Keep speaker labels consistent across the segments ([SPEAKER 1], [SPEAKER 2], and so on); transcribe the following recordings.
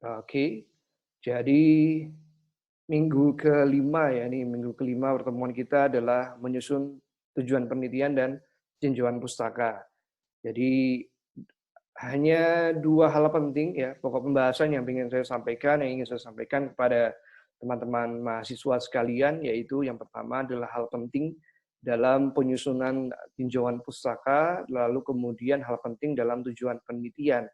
[SPEAKER 1] Oke, jadi minggu kelima ya, ini minggu kelima pertemuan kita adalah menyusun tujuan penelitian dan tinjauan pustaka. Jadi hanya dua hal penting ya, pokok pembahasan yang ingin saya sampaikan, yang ingin saya sampaikan kepada teman-teman mahasiswa sekalian, yaitu yang pertama adalah hal penting dalam penyusunan tinjauan pustaka, lalu kemudian hal penting dalam tujuan penelitian.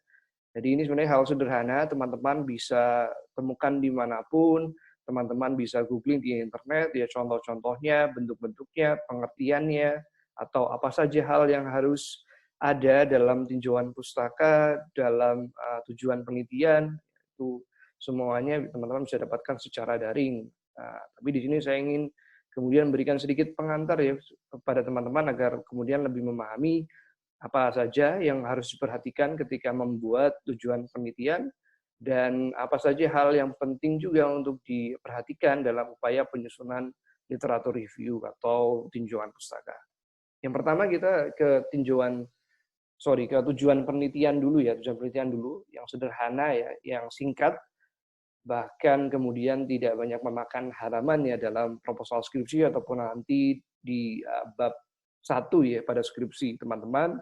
[SPEAKER 1] Jadi ini sebenarnya hal sederhana, teman-teman bisa temukan dimanapun, teman-teman bisa googling di internet, ya contoh-contohnya, bentuk-bentuknya, pengertiannya, atau apa saja hal yang harus ada dalam tinjauan pustaka, dalam tujuan penelitian, itu semuanya teman-teman bisa dapatkan secara daring. Tapi di sini saya ingin kemudian berikan sedikit pengantar ya kepada teman-teman agar kemudian lebih memahami apa saja yang harus diperhatikan ketika membuat tujuan penelitian dan apa saja hal yang penting juga untuk diperhatikan dalam upaya penyusunan literatur review atau tinjauan pustaka. Yang pertama kita ke tujuan penelitian dulu ya, tujuan penelitian dulu yang sederhana ya, yang singkat, bahkan kemudian tidak banyak memakan halaman ya dalam proposal skripsi ataupun nanti di bab 1 ya pada skripsi teman-teman.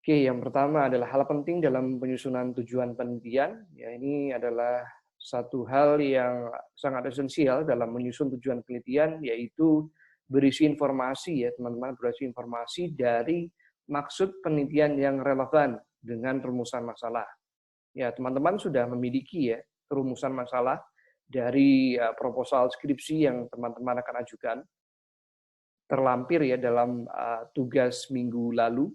[SPEAKER 1] Oke, yang pertama adalah hal penting dalam penyusunan tujuan penelitian. Ya, ini adalah satu hal yang sangat esensial dalam menyusun tujuan penelitian, yaitu berisi informasi ya, teman-teman, berisi informasi dari maksud penelitian yang relevan dengan rumusan masalah. Ya, teman-teman sudah memiliki ya rumusan masalah dari proposal skripsi yang teman-teman akan ajukan, terlampir ya dalam tugas minggu lalu.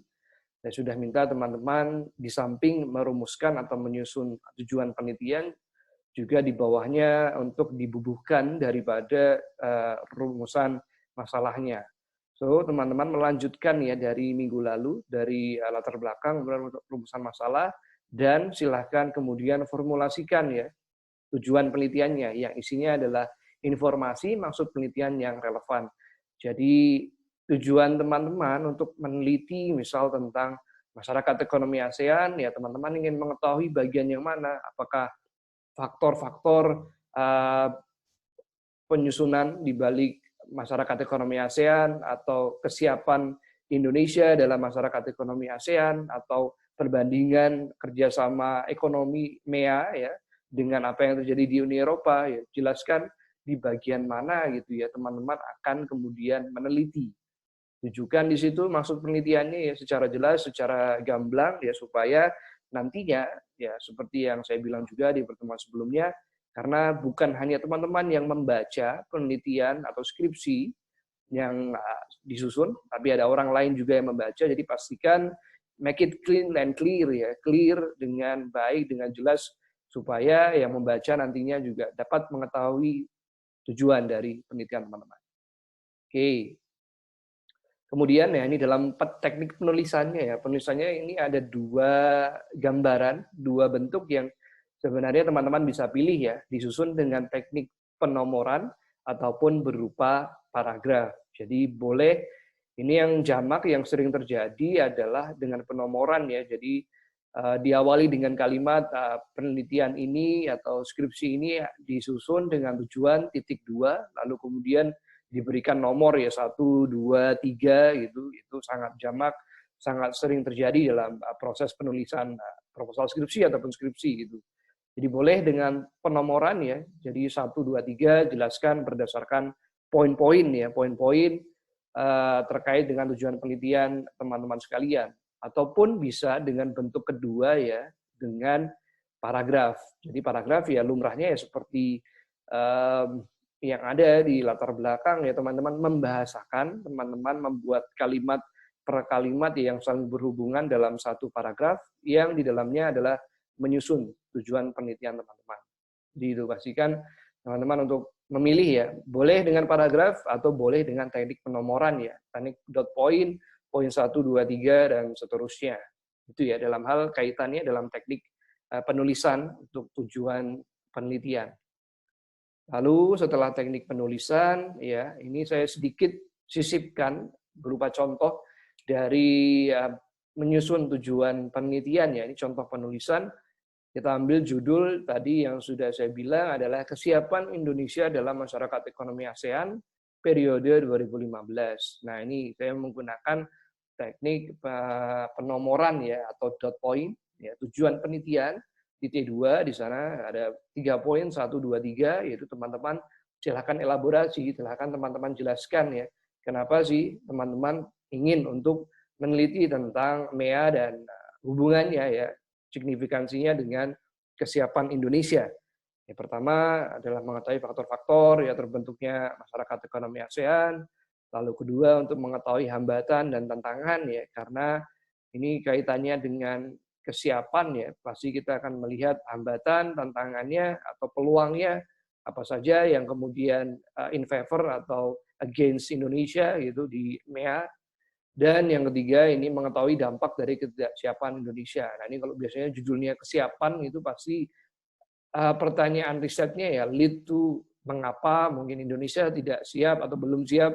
[SPEAKER 1] Saya sudah minta teman-teman di samping merumuskan atau menyusun tujuan penelitian, juga di bawahnya untuk dibubuhkan daripada rumusan masalahnya. So, teman-teman melanjutkan ya dari minggu lalu, dari latar belakang, rumusan masalah, dan silahkan kemudian formulasikan ya tujuan penelitiannya, yang isinya adalah informasi maksud penelitian yang relevan. Jadi tujuan teman-teman untuk meneliti misal tentang masyarakat ekonomi ASEAN, ya teman-teman ingin mengetahui bagian yang mana, apakah faktor-faktor penyusunan di balik masyarakat ekonomi ASEAN atau kesiapan Indonesia dalam masyarakat ekonomi ASEAN atau perbandingan kerjasama ekonomi MEA ya dengan apa yang terjadi di Uni Eropa, ya jelaskan di bagian mana gitu ya teman-teman akan kemudian meneliti. Tujukan di situ maksud penelitiannya ya secara jelas, secara gamblang ya supaya nantinya ya seperti yang saya bilang juga di pertemuan sebelumnya, karena bukan hanya teman-teman yang membaca penelitian atau skripsi yang disusun, tapi ada orang lain juga yang membaca, jadi pastikan make it clean and clear ya, clear dengan baik, dengan jelas, supaya yang membaca nantinya juga dapat mengetahui tujuan dari penelitian teman-teman. Oke. Kemudian ya ini dalam teknik penulisannya ya, penulisannya ini ada dua gambaran, dua bentuk yang sebenarnya teman-teman bisa pilih ya, disusun dengan teknik penomoran ataupun berupa paragraf. Jadi boleh, ini yang jamak yang sering terjadi adalah dengan penomoran ya, jadi diawali dengan kalimat penelitian ini atau skripsi ini disusun dengan tujuan titik dua, lalu kemudian diberikan nomor ya 1, 2, 3 gitu, itu sangat jamak, sangat sering terjadi dalam proses penulisan proposal skripsi ataupun skripsi gitu. Jadi boleh dengan penomoran ya, jadi 1, 2, 3 jelaskan berdasarkan poin-poin ya, poin-poin terkait dengan tujuan penelitian teman-teman sekalian. Ataupun bisa dengan bentuk kedua ya, dengan paragraf. Jadi paragraf ya lumrahnya ya seperti yang ada di latar belakang ya teman-teman membahasakan, teman-teman membuat kalimat per kalimat yang saling berhubungan dalam satu paragraf yang di dalamnya adalah menyusun tujuan penelitian teman-teman. Jadi itu pastikan teman-teman untuk memilih ya, boleh dengan paragraf atau boleh dengan teknik penomoran ya, teknik dot point, poin 1, 2, 3 dan seterusnya. Itu ya dalam hal kaitannya dalam teknik penulisan untuk tujuan penelitian. Lalu setelah teknik penulisan, ya ini saya sedikit sisipkan berupa contoh dari menyusun tujuan penelitian ya. Ini contoh penulisan. Kita ambil judul tadi yang sudah saya bilang adalah kesiapan Indonesia dalam masyarakat ekonomi ASEAN periode 2015. Nah, ini saya menggunakan teknik penomoran ya atau dot point ya, tujuan penelitian di T2 di sana ada 3 poin 1 2 3, yaitu teman-teman silakan elaborasi, silakan teman-teman jelaskan ya. Kenapa sih teman-teman ingin untuk meneliti tentang MEA dan hubungannya ya, signifikansinya dengan kesiapan Indonesia. Yang pertama adalah mengetahui faktor-faktor ya terbentuknya masyarakat ekonomi ASEAN. Lalu kedua untuk mengetahui hambatan dan tantangan ya, karena ini kaitannya dengan kesiapan ya, pasti kita akan melihat hambatan, tantangannya atau peluangnya apa saja yang kemudian in favor atau against Indonesia gitu di MEA. Dan yang ketiga ini mengetahui dampak dari ketidaksiapan Indonesia. Nah, ini kalau biasanya judulnya kesiapan itu pasti pertanyaan risetnya ya lead to mengapa mungkin Indonesia tidak siap atau belum siap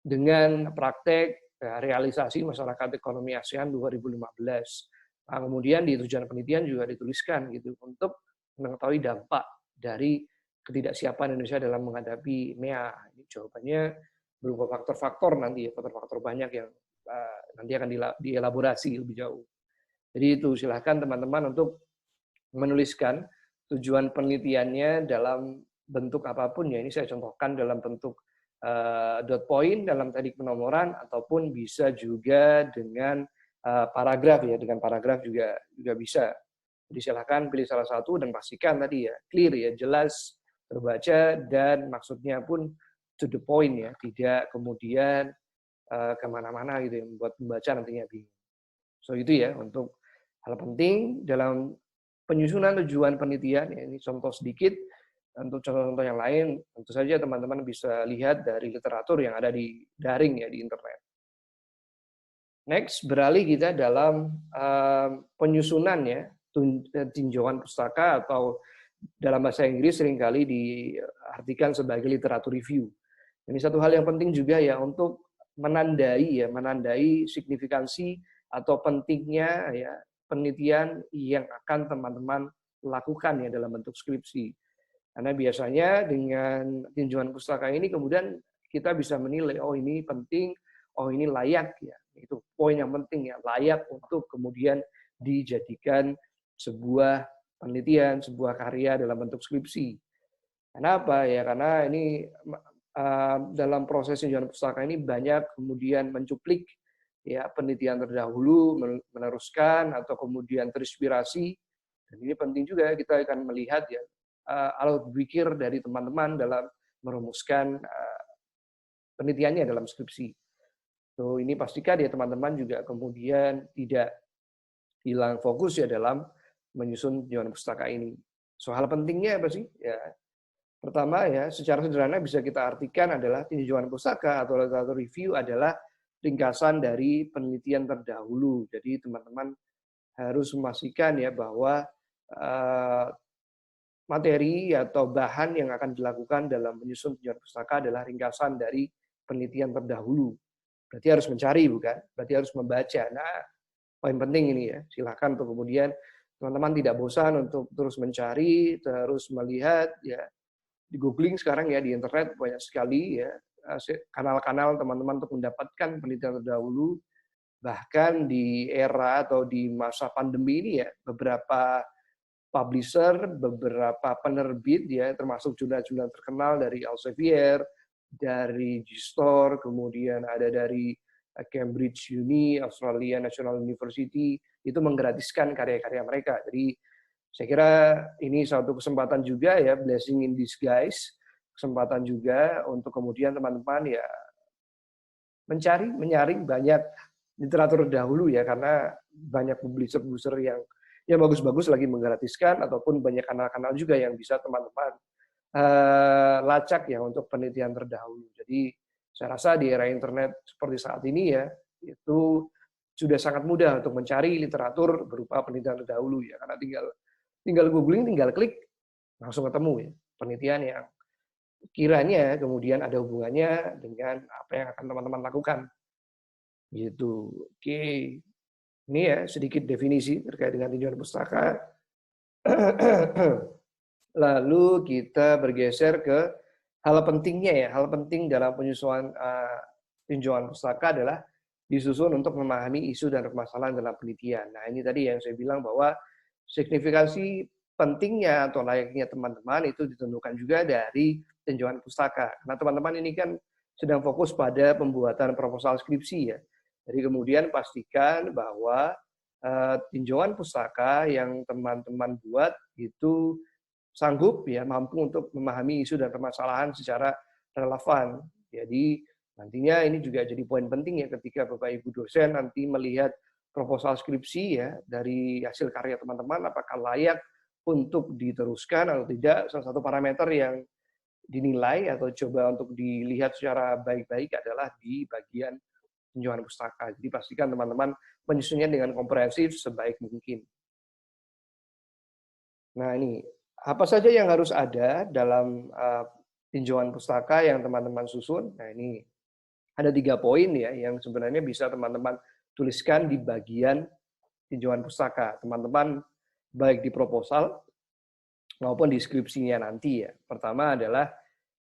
[SPEAKER 1] dengan praktek realisasi masyarakat ekonomi ASEAN 2015. Nah, kemudian di tujuan penelitian juga dituliskan gitu untuk mengetahui dampak dari ketidaksiapan Indonesia dalam menghadapi MEA. Ini jawabannya berupa faktor-faktor nanti ya, faktor-faktor banyak yang nanti akan dielaborasi lebih jauh. Jadi itu silahkan teman-teman untuk menuliskan tujuan penelitiannya dalam bentuk apapun ya. Ini saya contohkan dalam bentuk dot point dalam teknik penomoran ataupun bisa juga dengan paragraf ya, dengan paragraf juga bisa. Jadi silahkan pilih salah satu dan pastikan tadi ya clear ya, jelas, terbaca dan maksudnya pun to the point ya, tidak kemudian kemana-mana gitu yang membuat pembaca nantinya bingung. So itu ya untuk hal penting dalam penyusunan tujuan penelitian. Ya, ini contoh sedikit. Untuk contoh-contoh yang lain, tentu saja teman-teman bisa lihat dari literatur yang ada di daring ya di internet. Next, beralih kita dalam penyusunan ya tinjauan pustaka atau dalam bahasa Inggris seringkali diartikan sebagai literatur review. Ini satu hal yang penting juga ya untuk menandai signifikansi atau pentingnya ya penelitian yang akan teman-teman lakukan ya dalam bentuk skripsi. Karena biasanya dengan tinjauan pustaka ini kemudian kita bisa menilai, oh ini penting, oh ini layak ya. Itu poin yang penting ya, layak untuk kemudian dijadikan sebuah penelitian, sebuah karya dalam bentuk skripsi. Kenapa ya? Karena ini dalam proses tinjauan pustaka ini banyak kemudian mencuplik ya penelitian terdahulu, meneruskan atau kemudian terinspirasi. Dan ini penting juga kita akan melihat ya alat berpikir dari teman-teman dalam merumuskan penelitiannya dalam skripsi. So, ini pastikan ya teman-teman juga kemudian tidak hilang fokus ya dalam menyusun tinjauan pustaka ini. So, hal pentingnya apa sih? Ya, pertama ya, secara sederhana bisa kita artikan adalah tinjauan pustaka atau literatur review adalah ringkasan dari penelitian terdahulu. Jadi teman-teman harus memastikan ya bahwa materi atau bahan yang akan dilakukan dalam menyusun tinjauan pustaka adalah ringkasan dari penelitian terdahulu. Berarti harus mencari, bukan? Berarti harus membaca. Nah, poin penting ini ya. Silakan untuk kemudian teman-teman tidak bosan untuk terus mencari, terus melihat ya. Di googling sekarang ya di internet banyak sekali ya kanal-kanal teman-teman untuk mendapatkan penelitian terdahulu. Bahkan di era atau di masa pandemi ini ya beberapa publisher, beberapa penerbit ya termasuk jurnal-jurnal terkenal dari Elsevier, dari G-Store, kemudian ada dari Cambridge Uni, Australia National University, itu menggratiskan karya-karya mereka. Jadi saya kira ini satu kesempatan juga ya, blessing in disguise, kesempatan juga untuk kemudian teman-teman ya menyaring banyak literatur dahulu ya, karena banyak publisher-publisher yang bagus-bagus lagi menggratiskan, ataupun banyak kanal-kanal juga yang bisa teman-teman lacak ya untuk penelitian terdahulu. Jadi saya rasa di era internet seperti saat ini ya, itu sudah sangat mudah untuk mencari literatur berupa penelitian terdahulu ya, karena tinggal googling, tinggal klik, langsung ketemu ya penelitian yang kiranya kemudian ada hubungannya dengan apa yang akan teman-teman lakukan. Gitu. Oke. Ini ya sedikit definisi terkait dengan tinjauan pustaka. Lalu kita bergeser ke hal pentingnya ya, hal penting dalam penyusunan tinjauan pustaka adalah disusun untuk memahami isu dan permasalahan dalam penelitian. Nah, ini tadi yang saya bilang bahwa signifikansi pentingnya atau layaknya teman-teman itu ditentukan juga dari tinjauan pustaka. Karena teman-teman ini kan sedang fokus pada pembuatan proposal skripsi ya. Jadi kemudian pastikan bahwa tinjauan pustaka yang teman-teman buat itu sanggup ya mampu untuk memahami isu dan permasalahan secara relevan. Jadi nantinya ini juga jadi poin penting ya ketika Bapak Ibu dosen nanti melihat proposal skripsi ya dari hasil karya teman-teman apakah layak untuk diteruskan atau tidak. Salah satu parameter yang dinilai atau coba untuk dilihat secara baik-baik adalah di bagian tinjauan pustaka. Jadi pastikan teman-teman menyusunnya dengan komprehensif sebaik mungkin. Nah ini, apa saja yang harus ada dalam tinjauan pustaka yang teman-teman susun? Nah ini, ada 3 poin ya yang sebenarnya bisa teman-teman tuliskan di bagian tinjauan pustaka. Teman-teman baik di proposal maupun di skripsinya nanti ya. Pertama adalah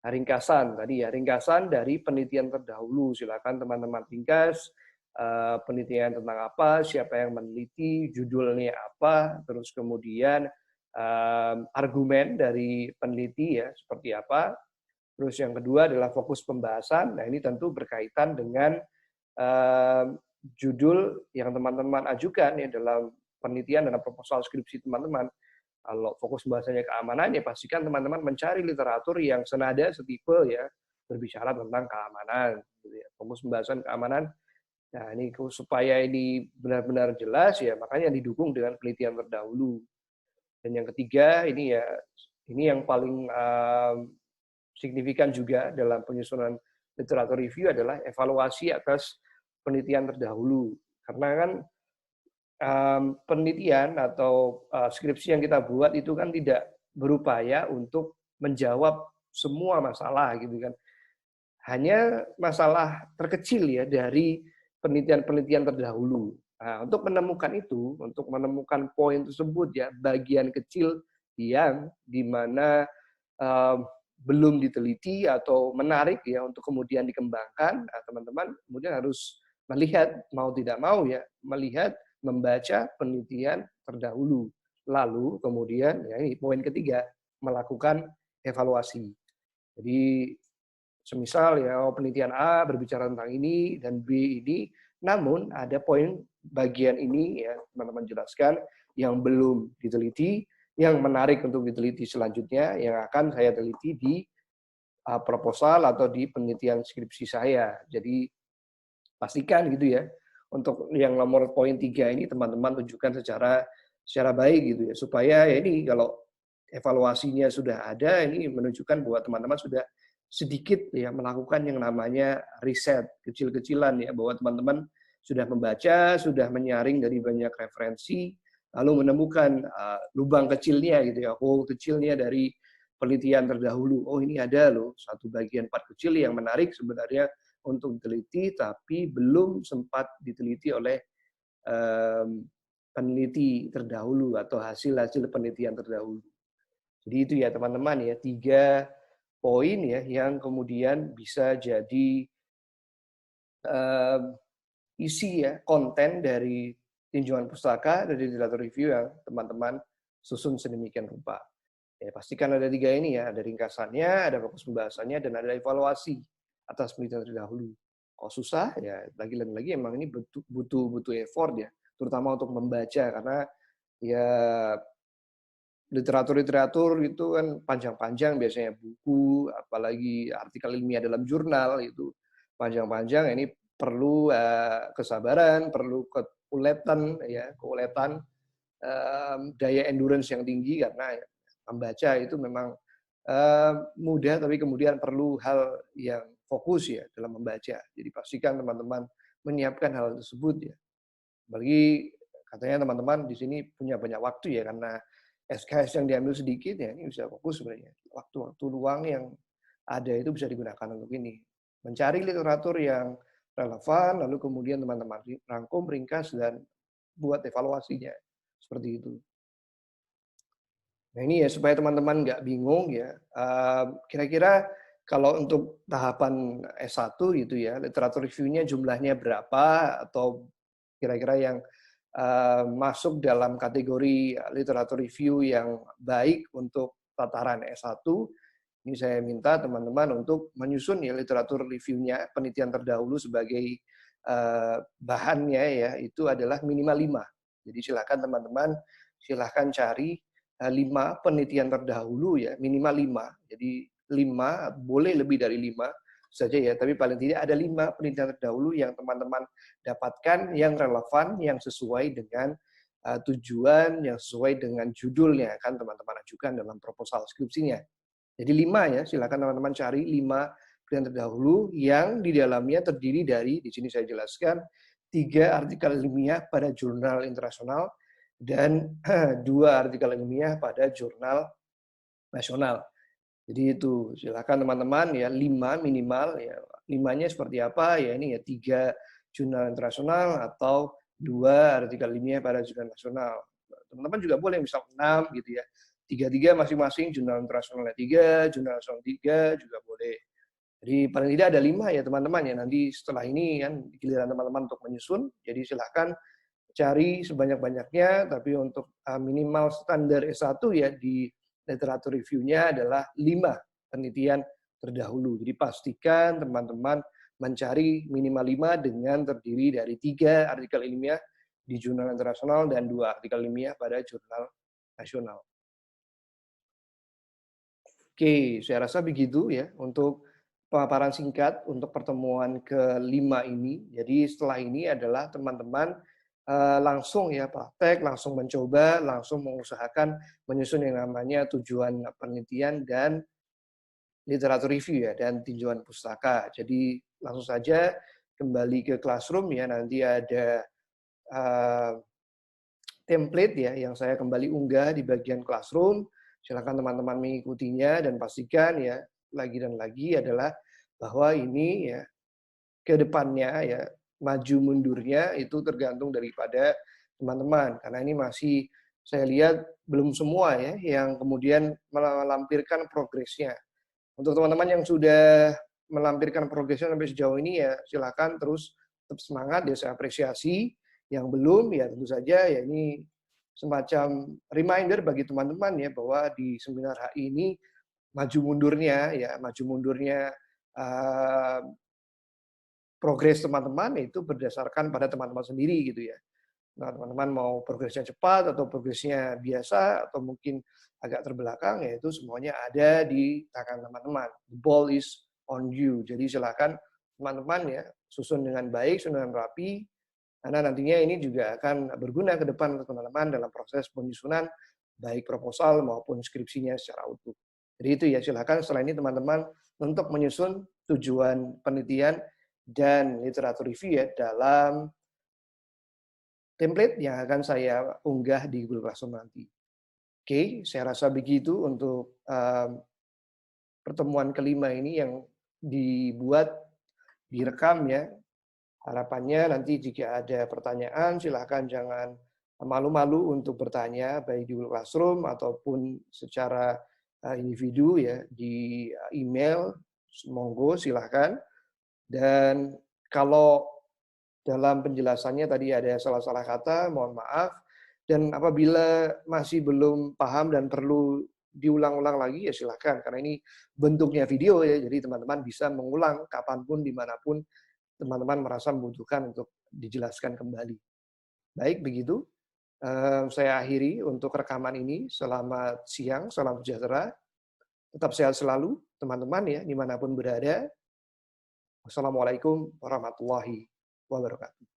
[SPEAKER 1] ringkasan tadi ya, ringkasan dari penelitian terdahulu. Silakan teman-teman ringkas penelitian tentang apa, siapa yang meneliti, judulnya apa, terus kemudian argumen dari peneliti ya seperti apa. Terus yang kedua adalah fokus pembahasan. Nah ini tentu berkaitan dengan judul yang teman-teman ajukan ya dalam penelitian dan proposal skripsi teman-teman. Kalau fokus bahasanya keamanan, ya pastikan teman-teman mencari literatur yang senada, setipe ya, berbicara tentang keamanan. Gitu ya. Fokus pembahasan keamanan, nah ini supaya ini benar-benar jelas ya, makanya didukung dengan penelitian terdahulu. Dan yang ketiga, ini yang paling signifikan juga dalam penyusunan literatur review adalah evaluasi atas penelitian terdahulu. Karena kan penelitian atau skripsi yang kita buat itu kan tidak berupaya untuk menjawab semua masalah gitu kan. Hanya masalah terkecil ya dari penelitian-penelitian terdahulu. Nah, untuk menemukan itu, untuk menemukan poin tersebut ya, bagian kecil yang dimana belum diteliti atau menarik ya untuk kemudian dikembangkan, nah, teman-teman kemudian harus melihat mau tidak mau ya, melihat membaca penelitian terdahulu. Lalu kemudian ya ini poin ketiga, melakukan evaluasi. Jadi semisal ya penelitian A berbicara tentang ini dan B ini, namun ada poin bagian ini ya teman-teman jelaskan yang belum diteliti, yang menarik untuk diteliti selanjutnya yang akan saya teliti di proposal atau di penelitian skripsi saya. Jadi pastikan gitu ya. Untuk yang nomor poin 3 ini teman-teman tunjukkan secara baik gitu ya. Supaya ya ini kalau evaluasinya sudah ada, ini menunjukkan bahwa teman-teman sudah sedikit ya melakukan yang namanya riset kecil-kecilan ya, bahwa teman-teman sudah membaca, sudah menyaring dari banyak referensi, lalu menemukan lubang kecilnya gitu ya, hole kecilnya dari penelitian terdahulu. Oh ini ada loh satu bagian part kecil yang menarik sebenarnya untuk diteliti, tapi belum sempat diteliti oleh peneliti terdahulu atau hasil-hasil penelitian terdahulu. Jadi itu ya teman-teman ya, 3 poin ya yang kemudian bisa jadi isi ya, konten dari tinjauan pustaka, dari literatur review yang teman-teman susun sedemikian rupa. Ya, pastikan ada 3 ini ya, ada ringkasannya, ada fokus pembahasannya, dan ada evaluasi atas penelitian terdahulu. Kalau susah, ya lagi-lagi emang ini butuh effort ya, terutama untuk membaca, karena ya literatur-literatur itu kan panjang-panjang biasanya buku, apalagi artikel ilmiah dalam jurnal itu panjang-panjang. Ini perlu kesabaran, perlu keuletan, daya endurance yang tinggi karena ya, membaca itu memang mudah tapi kemudian perlu hal yang fokus ya dalam membaca. Jadi pastikan teman-teman menyiapkan hal tersebut ya. Bagi katanya teman-teman di sini punya banyak waktu ya karena SKS yang diambil sedikit ya ini bisa fokus sebenarnya. Waktu-waktu luang yang ada itu bisa digunakan untuk ini. Mencari literatur yang relevan, lalu kemudian teman-teman rangkum, ringkas, dan buat evaluasinya. Seperti itu. Nah ini ya supaya teman-teman nggak bingung ya, kira-kira kalau untuk tahapan S1 gitu ya, literatur review-nya jumlahnya berapa atau kira-kira yang, masuk dalam kategori literatur review yang baik untuk tataran S1, ini saya minta teman-teman untuk menyusun ya literatur review-nya, penelitian terdahulu sebagai, bahannya ya, itu adalah minimal 5. Jadi silakan teman-teman, silahkan cari 5 penelitian terdahulu ya, minimal 5. Jadi 5, boleh lebih dari 5 saja ya, tapi paling tidak ada 5 penelitian terdahulu yang teman-teman dapatkan yang relevan, yang sesuai dengan tujuan, yang sesuai dengan judul yang akan teman-teman ajukan dalam proposal skripsinya. Jadi 5 ya, silakan teman-teman cari 5 penelitian terdahulu yang di dalamnya terdiri dari, di sini saya jelaskan, 3 artikel ilmiah pada jurnal internasional dan 2 artikel ilmiah pada jurnal nasional. Jadi itu, silakan teman-teman ya 5 minimal ya. 5-nya seperti apa? Ya ini ya 3 jurnal internasional atau 2 artikel ilmiah pada jurnal nasional. Teman-teman juga boleh misal 6 gitu ya. 3-3 masing-masing, jurnal internasionalnya 3, jurnal nasional 3 juga boleh. Jadi paling tidak ada 5 ya teman-teman ya. Nanti setelah ini kan giliran teman-teman untuk menyusun. Jadi silahkan cari sebanyak-banyaknya, tapi untuk minimal standar S1 ya di literatur review-nya adalah 5 penelitian terdahulu. Jadi pastikan teman-teman mencari minimal 5 dengan terdiri dari 3 artikel ilmiah di jurnal internasional dan 2 artikel ilmiah pada jurnal nasional. Oke, saya rasa begitu ya untuk pemaparan singkat untuk pertemuan kelima ini. Jadi setelah ini adalah teman-teman langsung ya praktek, langsung mencoba, langsung mengusahakan menyusun yang namanya tujuan penelitian dan literatur review ya dan tinjauan pustaka. Jadi langsung saja kembali ke classroom ya, nanti ada eh, template ya yang saya kembali unggah di bagian classroom. Silakan teman-teman mengikutinya dan pastikan ya lagi dan lagi adalah bahwa ini ya ke depannya ya maju mundurnya itu tergantung daripada teman-teman karena ini masih saya lihat belum semua ya yang kemudian melampirkan progresnya. Untuk teman-teman yang sudah melampirkan progresnya sampai sejauh ini ya silakan terus tetap semangat ya saya apresiasi. Yang belum ya tentu saja ya ini semacam reminder bagi teman-teman ya bahwa di seminar HI ini maju mundurnya uh, progres teman-teman itu berdasarkan pada teman-teman sendiri gitu ya. Nah, teman-teman mau progresnya cepat atau progresnya biasa atau mungkin agak terbelakang, ya itu semuanya ada di tangan teman-teman. The ball is on you. Jadi silakan teman-teman ya susun dengan baik, susun dengan rapi, karena nantinya ini juga akan berguna ke depan untuk teman-teman dalam proses penyusunan baik proposal maupun skripsinya secara utuh. Jadi itu ya silakan setelah ini teman-teman untuk menyusun tujuan penelitian dan literatur review ya dalam template yang akan saya unggah di Google Classroom nanti. Oke, saya rasa begitu untuk pertemuan kelima ini yang dibuat, direkam ya. Harapannya nanti jika ada pertanyaan silahkan jangan malu-malu untuk bertanya baik di Google Classroom ataupun secara individu ya di email, monggo silahkan. Dan kalau dalam penjelasannya tadi ada salah-salah kata, mohon maaf. Dan apabila masih belum paham dan perlu diulang-ulang lagi, ya silahkan. Karena ini bentuknya video ya, jadi teman-teman bisa mengulang kapanpun, dimanapun teman-teman merasa membutuhkan untuk dijelaskan kembali. Baik, begitu. Saya akhiri untuk rekaman ini. Selamat siang, salam sejahtera. Tetap sehat selalu, teman-teman ya, dimanapun berada. Wassalamualaikum warahmatullahi wabarakatuh.